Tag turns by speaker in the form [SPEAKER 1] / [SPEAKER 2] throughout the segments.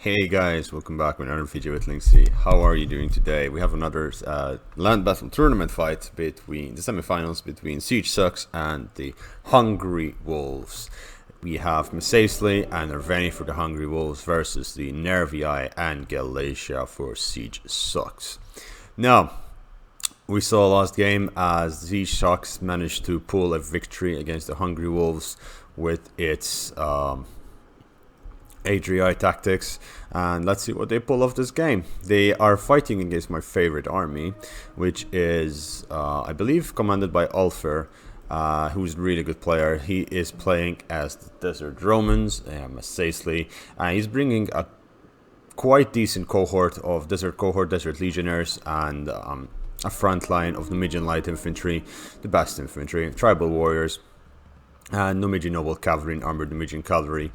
[SPEAKER 1] Hey guys, welcome back with another video with NERVIIIIIIII. How are you doing today? We have another land battle tournament fight between the semifinals between Siege Sucks and the Hungry Wolves. We have NERVIIIIIIII and NERVIIIIIIII for the Hungry Wolves versus the NERVIIIIIIII and Galatia for Siege Sucks. Now, we saw last game as Siege Sucks managed to pull a victory against the Hungry Wolves with its HRI tactics, and let's see what they pull off this game. They are fighting against my favorite army, which is I believe commanded by Ulfer, who's a really good player. He is playing as the Desert Romans, Masacely, and he's bringing a quite decent cohort of Desert Legionnaires, and a front line of Numidian Light Infantry, the best infantry, Tribal Warriors, and Numidian Noble Cavalry and Armored Numidian Cavalry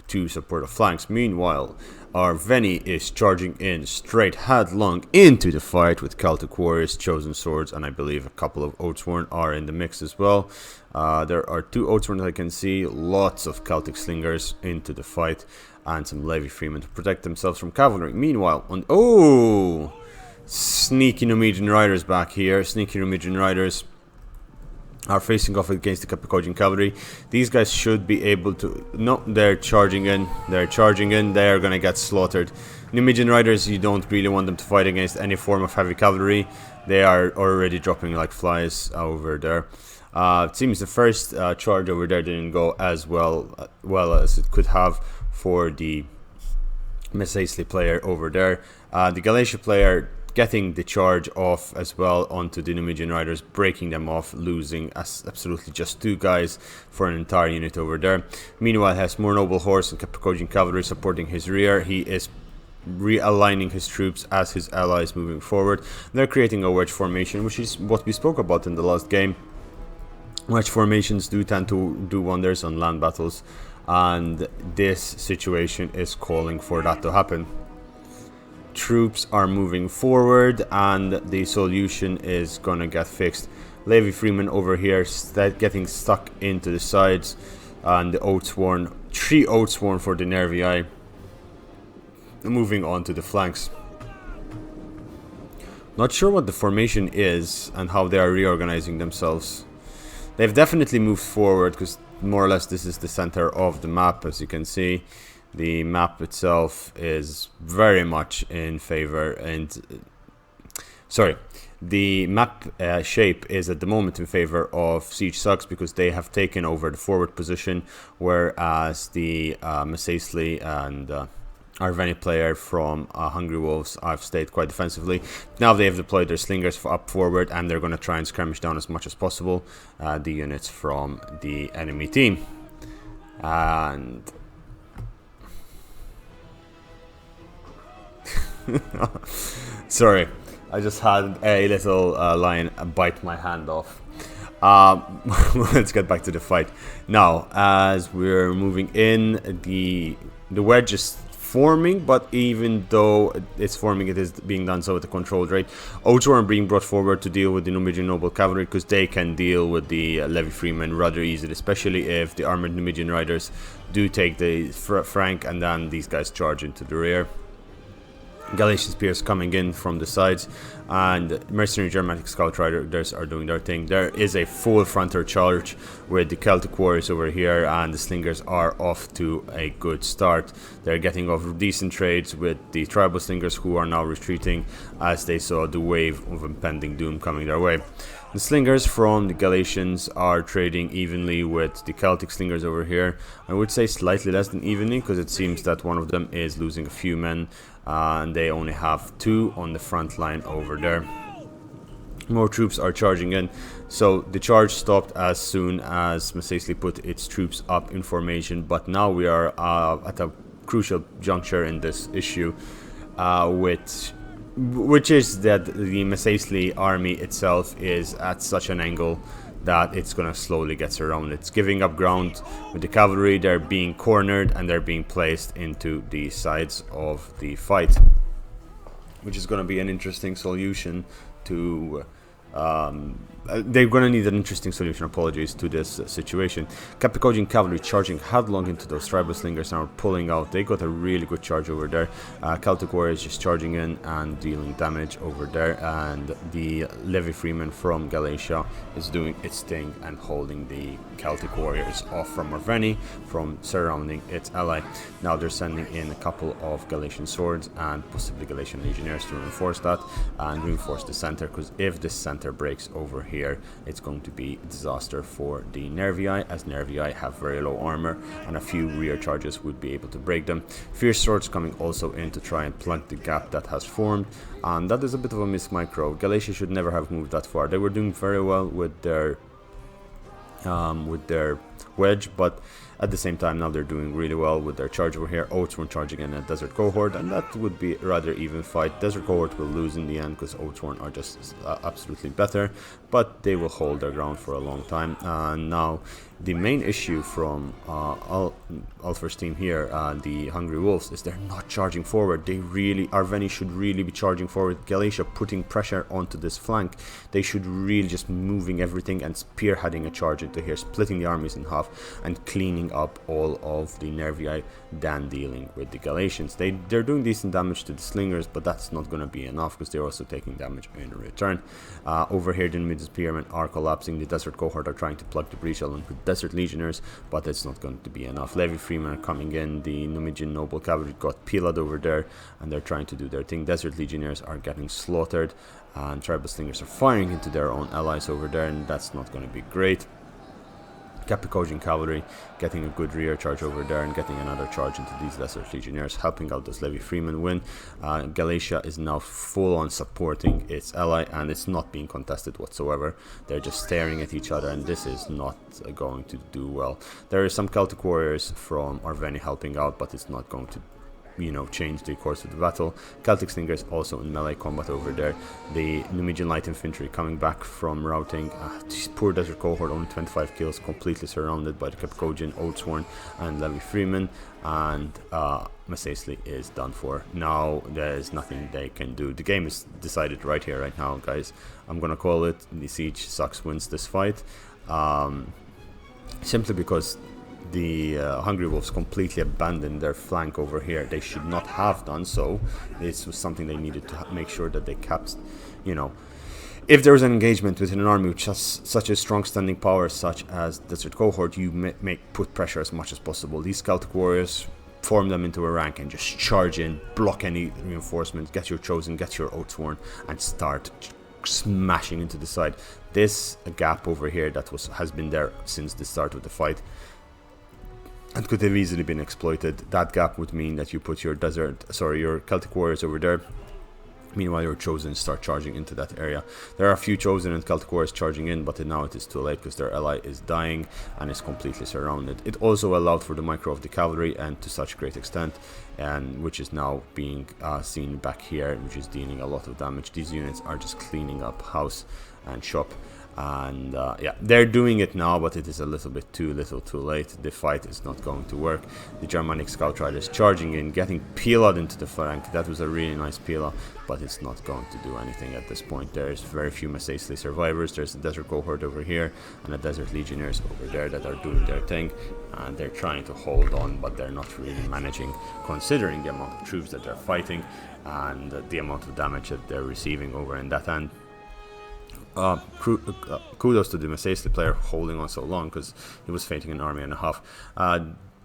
[SPEAKER 1] to support the flanks. Meanwhile, our Veni is charging in straight headlong into the fight with Celtic Warriors, Chosen Swords, and I believe a couple of Oathsworn are in the mix as well. There are two Oathsworn that I can see, lots of Celtic Slingers into the fight, and some Levy Freemen to protect themselves from cavalry. Meanwhile, sneaky Numidian Riders back here. Sneaky Numidian Riders are facing off against the Cappadocian Cavalry. These guys should be able to... No, they're charging in. They're going to get slaughtered. Numidian Riders, you don't really want them to fight against any form of heavy cavalry. They are already dropping like flies over there. It seems the first charge over there didn't go as well as it could have for the Masacely player over there. The Galatia player getting the charge off as well onto the Numidian Riders, breaking them off, losing absolutely just two guys for an entire unit over there. Meanwhile, has more Noble Horse and Cappadocian Cavalry supporting his rear. He is realigning his troops as his allies moving forward. They're creating a wedge formation, which is what we spoke about in the last game. Wedge formations do tend to do wonders on land battles, and this situation is calling for that to happen. Troops are moving forward, and the solution is gonna get fixed. Levy Freeman over here getting stuck into the sides, and the Oathsworn, 3 Oathsworn for the NERVIIIIIII, moving on to the flanks. Not sure what the formation is and how they are reorganizing themselves. They've definitely moved forward because more or less this is the center of the map, as you can see. The map itself is very much in favor, and the map shape is at the moment in favor of Siege Sucks because they have taken over the forward position, whereas the Masacely and our Veni player from Hungry Wolves have stayed quite defensively. Now they have deployed their slingers up forward, and they're going to try and skirmish down as much as possible the units from the enemy team. And sorry, I just had a little lion bite my hand off. Let's get back to the fight. Now, as we're moving in, the wedge is forming, but even though it's forming, it is being done so at a controlled rate. Oathsworn are being brought forward to deal with the Numidian Noble Cavalry because they can deal with the Levy Freemen rather easily, especially if the armored Numidian Riders do take the flank and then these guys charge into the rear. Galatian Spears coming in from the sides, and Mercenary Germanic Scout Riders are doing their thing. There is a full frontal charge with the Celtic Warriors over here, and the Slingers are off to a good start. They're getting off decent trades with the Tribal Slingers, who are now retreating as they saw the wave of impending doom coming their way. The Slingers from the Galatians are trading evenly with the Celtic Slingers over here. I would say slightly less than evenly, because it seems that one of them is losing a few men, and they only have 2 on the front line over there. More troops are charging in, so the charge stopped as soon as Masacely put its troops up in formation. But now we are at a crucial juncture in this issue, which is that the Masacely army itself is at such an angle that it's gonna slowly get surrounded. It's giving up ground with the cavalry. They're being cornered and they're being placed into the sides of the fight, which is gonna be an interesting solution to They're going to need an interesting solution, apologies, to this situation. Kapikojian cavalry charging headlong into those tribal slingers and are pulling out. They got a really good charge over there. Celtic warriors just charging in and dealing damage over there, and the Levy Freeman from Galatia is doing its thing and holding the Celtic warriors off from Morveni, from surrounding its ally. Now they're sending in a couple of Galatian swords and possibly Galatian legionnaires to reinforce that and reinforce the center, because if this center breaks over here, it's going to be a disaster for the NERVIIIIIII, as NERVIIIIIII have very low armor and a few rear charges would be able to break them. Fierce swords coming also in to try and plug the gap that has formed, and that is a bit of a miss micro. Galatia should never have moved that far. They were doing very well with their wedge, but at the same time now they're doing really well with their charge over here. Oathsworn charging in a Desert Cohort, and that would be a rather even fight. Desert Cohort will lose in the end because Oathsworn are just absolutely better, but they will hold their ground for a long time. Now the main issue from Ulfer's team here, the Hungry Wolves, is they're not charging forward. Arveni should really be charging forward. Galatia putting pressure onto this flank. They should really just moving everything and spearheading a charge into here, splitting the armies in half and cleaning up all of the NERVIIIIII, than dealing with the Galatians. They're doing decent damage to the slingers, but that's not going to be enough because they're also taking damage in return. Over here the Mid Spearmen are collapsing. The Desert Cohort are trying to plug the breach along with Desert Legionnaires, but it's not going to be enough. Levy Freemen are coming in. The Numidian Noble Cavalry got pillaged over there and they're trying to do their thing. Desert Legionnaires are getting slaughtered and Tribal Slingers are firing into their own allies over there, and that's not going to be great. Kapikojian cavalry getting a good rear charge over there and getting another charge into these Desert Legionnaires, helping out those Levy Freemen win. Galatia is now full on supporting its ally and it's not being contested whatsoever. They're just staring at each other, and this is not going to do well. There are some Celtic warriors from Arveni helping out, but it's not going to change the course of the battle. Celtic Slingers also in melee combat over there. The Numidian Light Infantry coming back from routing. This poor Desert Cohort, only 25 kills, completely surrounded by the Kapikojian, Oathsworn and Levy Freeman, and Masacely is done for. Now there's nothing they can do. The game is decided right here, right now, guys. I'm gonna call it. The Siege Sucks wins this fight, simply because the Hungry Wolves completely abandoned their flank over here. They should not have done so. This was something they needed to make sure that they kept, if there was an engagement within an army which has such a strong standing power such as Desert Cohort, you put pressure as much as possible. These Celtic warriors, form them into a rank and just charge in, block any reinforcements, get your Chosen, get your Oathsworn, and start smashing into the side. This gap over here that has been there since the start of the fight, and could have easily been exploited. That gap would mean that you put your Celtic warriors over there. Meanwhile, your Chosen start charging into that area. There are a few Chosen and Celtic warriors charging in, but now it is too late because their ally is dying and is completely surrounded. It also allowed for the micro of the cavalry, and to such great extent, and which is now being seen back here, which is dealing a lot of damage. These units are just cleaning up house and shop. And yeah, they're doing it now, but it is a little bit too late. The fight is not going to work. The Germanic Scout Riders charging in, getting pillaged into the flank. That was a really nice pila, but it's not going to do anything at this point. There's very few Masacely survivors. There's a Desert Cohort over here and a Desert Legionnaires over there that are doing their thing, and they're trying to hold on, but they're not really managing, considering the amount of troops that they're fighting and the amount of damage that they're receiving over in that end. Kudos to the Masacely player holding on so long, because he was fighting an army and a half.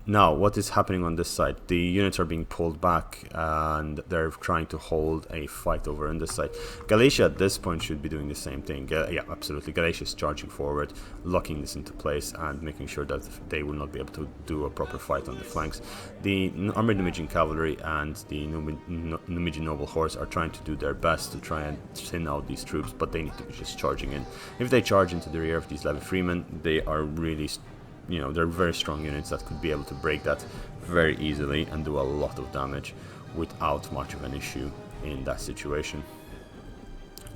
[SPEAKER 1] Now, what is happening on this side? The units are being pulled back and they're trying to hold a fight over on this side. Galatia at this point should be doing the same thing. Yeah, absolutely. Galatia is charging forward, locking this into place and making sure that they will not be able to do a proper fight on the flanks. The Armored Numidian Cavalry and the Numidian Noble Horse are trying to do their best to try and thin out these troops, but they need to be just charging in. If they charge into the rear of these Levy Freemen, they are really, they're very strong units that could be able to break that very easily and do a lot of damage without much of an issue in that situation.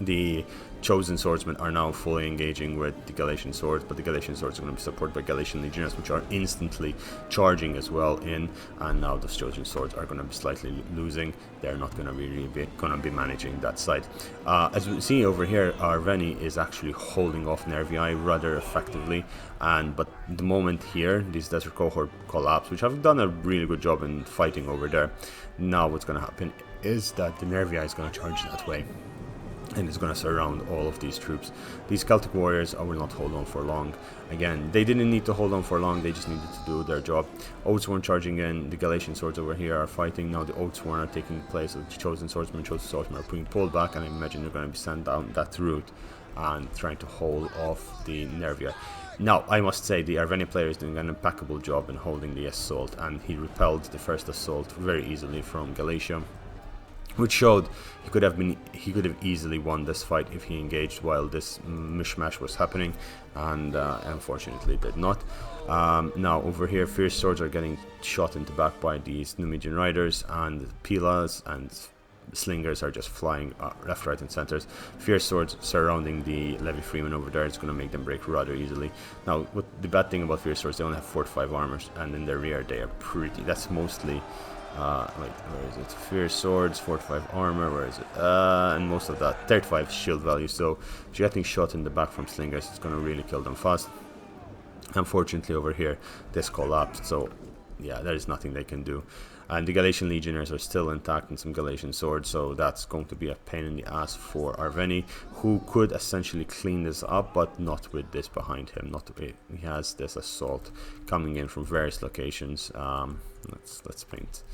[SPEAKER 1] The chosen swordsmen are now fully engaging with the Galatian swords, but the Galatian swords are going to be supported by Galatian legionnaires, which are instantly charging as well in, and now the chosen swords are going to be slightly losing. They're not going to be really managing that side. As we see over here, Arveni is actually holding off NERVIIIIIII rather effectively, but the moment here this desert cohort collapse, which have done a really good job in fighting over there, now what's going to happen is that the NERVIIIIII is going to charge that way, and it's going to surround all of these troops. These Celtic warriors will not hold on for long. Again, they didn't need to hold on for long, they just needed to do their job. Oathsworn charging in, the Galatian swords over here are fighting. Now the Oathsworn are taking place of the chosen swordsmen. Chosen swordsmen are being pulled back, and I imagine they're going to be sent down that route and trying to hold off the NERVIIIIII. Now, I must say, the Arveni player is doing an impeccable job in holding the assault, and he repelled the first assault very easily from Galatia, which showed he could have easily won this fight if he engaged while this mishmash was happening, and unfortunately did not. Now over here, fierce swords are getting shot in the back by these Numidian riders, and pilas and slingers are just flying left, right and centers. Fierce swords surrounding the Levy Freeman over there. It's going to make them break rather easily. Now, what the bad thing about fierce swords, they only have 4-5 armors, and in their rear they are pretty, that's mostly wait, where is it? Fierce swords, 4-5 armor, where is it? And most of that, 35 shield value. So if you're getting shot in the back from slingers, it's going to really kill them fast. Unfortunately over here, this collapsed, so yeah, there is nothing they can do. And the Galatian legionnaires are still intact in some Galatian swords, so that's going to be a pain in the ass for Arveni, who could essentially clean this up, but not with this behind him. He has this assault coming in from various locations. Let's paint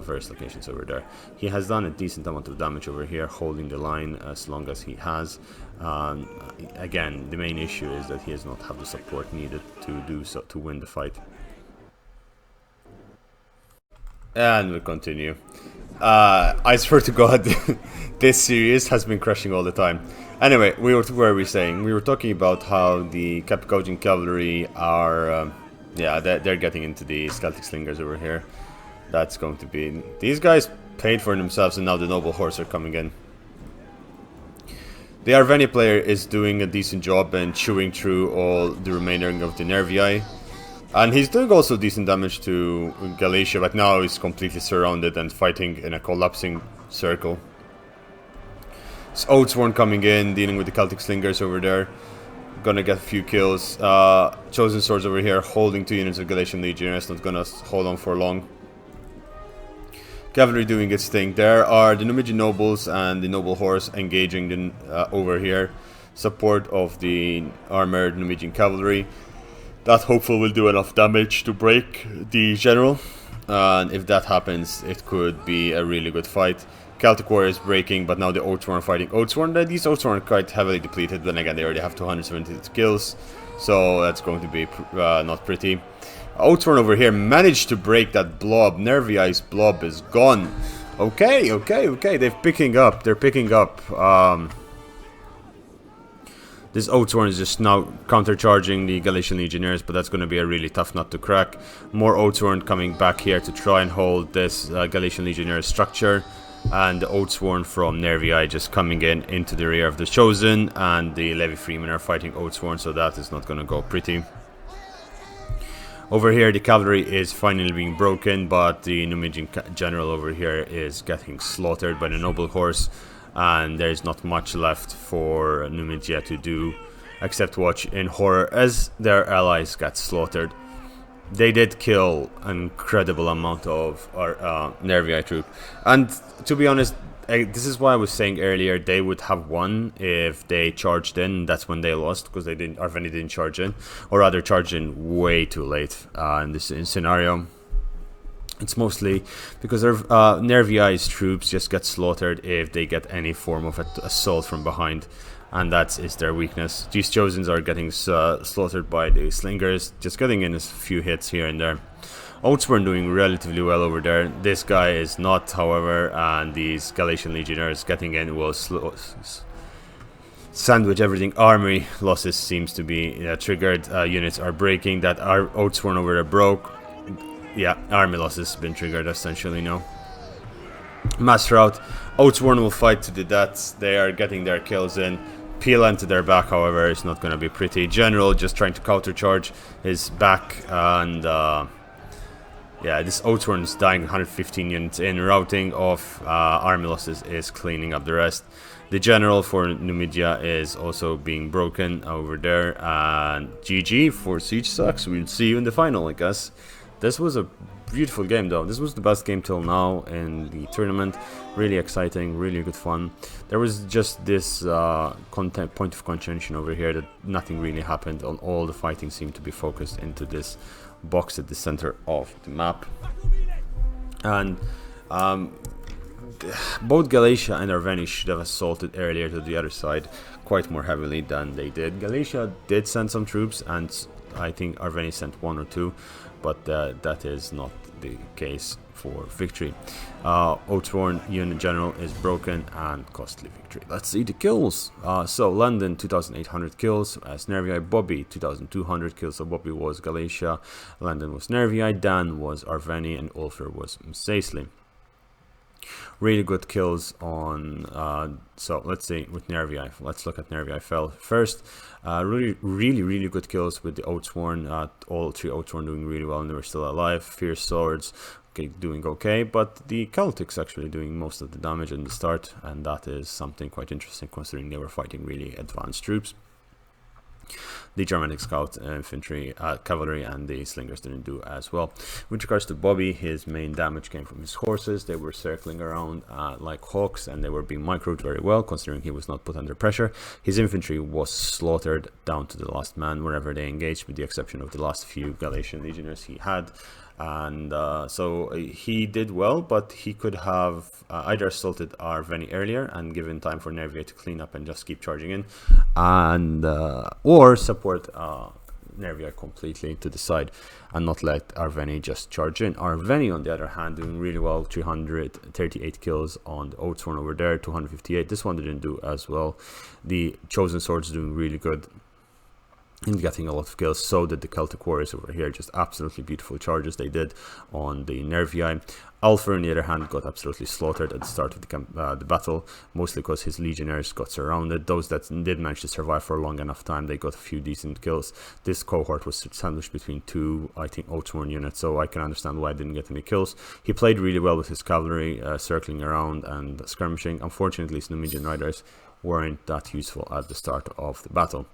[SPEAKER 1] various locations over there. He has done a decent amount of damage over here, holding the line as long as he has. Again, the main issue is that he does not have the support needed to do so to win the fight. And we continue. I swear to God, this series has been crashing all the time. Anyway, where were we saying? We were talking about how the Capicodian cavalry are, yeah, they're getting into the Celtic slingers over here. That's going to be... These guys paid for themselves, and now the noble horse are coming in. The Arveni player is doing a decent job and chewing through all the remaining of the NERVIIIIII. And he's doing also decent damage to Galatia, but now he's completely surrounded and fighting in a collapsing circle. It's Oathsworn coming in, dealing with the Celtic slingers over there. Gonna get a few kills. Chosen swords over here, holding 2 units of Galatian legionnaires, not gonna hold on for long. Cavalry doing its thing. There are the Numidian nobles and the noble horse engaging over here. Support of the armored Numidian cavalry. That hopefully will do enough damage to break the general. And if that happens, it could be a really good fight. Celtic warriors breaking, but now the Oathsworn are fighting Oathsworn. These Oathsworn are quite heavily depleted, but then again, they already have 270 kills. So that's going to be not pretty. Oathsworn over here managed to break that blob. NERVIIIII's blob is gone. Okay. They're picking up. This Oathsworn is just now countercharging the Galatian legionnaires, but that's going to be a really tough nut to crack. More Oathsworn coming back here to try and hold this Galatian legionnaire structure. And the Oathsworn from NERVIIIIII just coming into the rear of the Chosen, and the Levy Freemen are fighting Oathsworn, so that is not going to go pretty. Over here, the cavalry is finally being broken, but the Numidian general over here is getting slaughtered by the noble horse, and there is not much left for Numidia to do except watch in horror as their allies get slaughtered. They did kill an incredible amount of our NERVIIIIII troop, and to be honest, this is why I was saying earlier they would have won if they charged in. That's when they lost, because Arveni didn't charge in, or rather charged in way too late in this scenario. It's mostly because NERVIIIII's troops just get slaughtered if they get any form of assault from behind, and that is their weakness. These Chosens are getting slaughtered by the slingers, just getting in a few hits here and there. Oathsworn doing relatively well over there. This guy is not, however, and these Galatian legionnaires getting in will sandwich everything. Army losses seems to be triggered. Units are breaking. That Oathsworn over there broke. Yeah, army losses been triggered essentially now. Master out. Outsworn will fight to the death. They are getting their kills in. Peel into their back, however, is not going to be pretty. General just trying to countercharge his back, and yeah, this Outsworn is dying 115 units in. Routing of army losses is cleaning up the rest. The general for Numidia is also being broken over there, and GG for Siege Sucks. We'll see you in the final, I guess. This was a beautiful game though. This was the best game till now in the tournament. Really exciting, really good fun. There was just this point of contention over here that nothing really happened. All the fighting seemed to be focused into this box at the center of the map. And both Galatia and Arveni should have assaulted earlier to the other side quite more heavily than they did. Galatia did send some troops, and I think Arveni sent 1 or 2, but that is not the case for victory. Outsworn unit general is broken and costly victory. Let's see the kills. So London 2,800 kills as NERVIIIIIII. Bobby 2,200 kills. So Bobby was Galatia, London was NERVIIIIII, Dan was Arveni, and Ulfer was Saisley. Really good kills on so let's see with NERVIIIIII. Let's look at NERVIIIIII fell first. Really good kills with the Outsworn. All 3 Outsworn doing really well, and they were still alive. Fierce Swords doing okay, but the Celtics actually doing most of the damage in the start, and that is something quite interesting considering they were fighting really advanced troops. The Germanic Scout infantry, cavalry, and the slingers didn't do as well. With regards to Bobby, his main damage came from his horses. They were circling around like hawks, and they were being microed very well considering he was not put under pressure. His infantry was slaughtered down to the last man wherever they engaged, with the exception of the last few Galatian legionnaires he had. And so he did well, but he could have either assaulted Arveni earlier and given time for NERVIIIIII to clean up and just keep charging in, and or support NERVIIIIII completely to the side and not let Arveni just charge in. Arveni, on the other hand, doing really well. 338 kills on the Outsworn over there, 258. This one didn't do as well. The Chosen Swords doing really good and getting a lot of kills. So did the Celtic Warriors over here. Just absolutely beautiful charges they did on the NERVIIIIII. Ulfer, on the other hand, got absolutely slaughtered at the start of the battle, mostly because his legionnaires got surrounded. Those that did manage to survive for a long enough time, they got a few decent kills. This cohort was sandwiched between 2, I think, Outsworn units, so I can understand why I didn't get any kills. He played really well with his cavalry, circling around and skirmishing. Unfortunately, his Numidian riders weren't that useful at the start of the battle.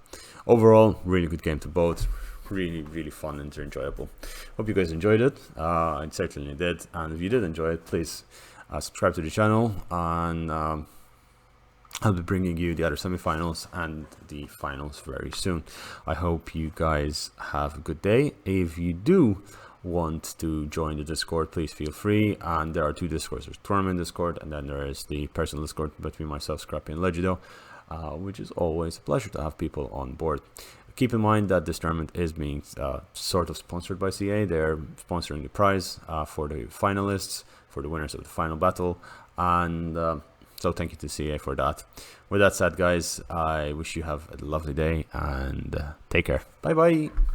[SPEAKER 1] Overall, really good game to both. Really fun and enjoyable. Hope you guys enjoyed it. I certainly did, and if you did enjoy it, please subscribe to the channel, and I'll be bringing you the other semifinals and the finals very soon. I hope you guys have a good day. If you do want to join the Discord, please feel free, and there are 2 Discords. There's tournament Discord, and then there is the personal Discord between myself, Scrappy, and Legido, which is always a pleasure to have people on board. Keep in mind that this tournament is being sort of sponsored by CA. They're sponsoring the prize for the finalists, for the winners of the final battle, and so thank you to CA for that. With that said, guys, I wish you have a lovely day, and take care. Bye bye.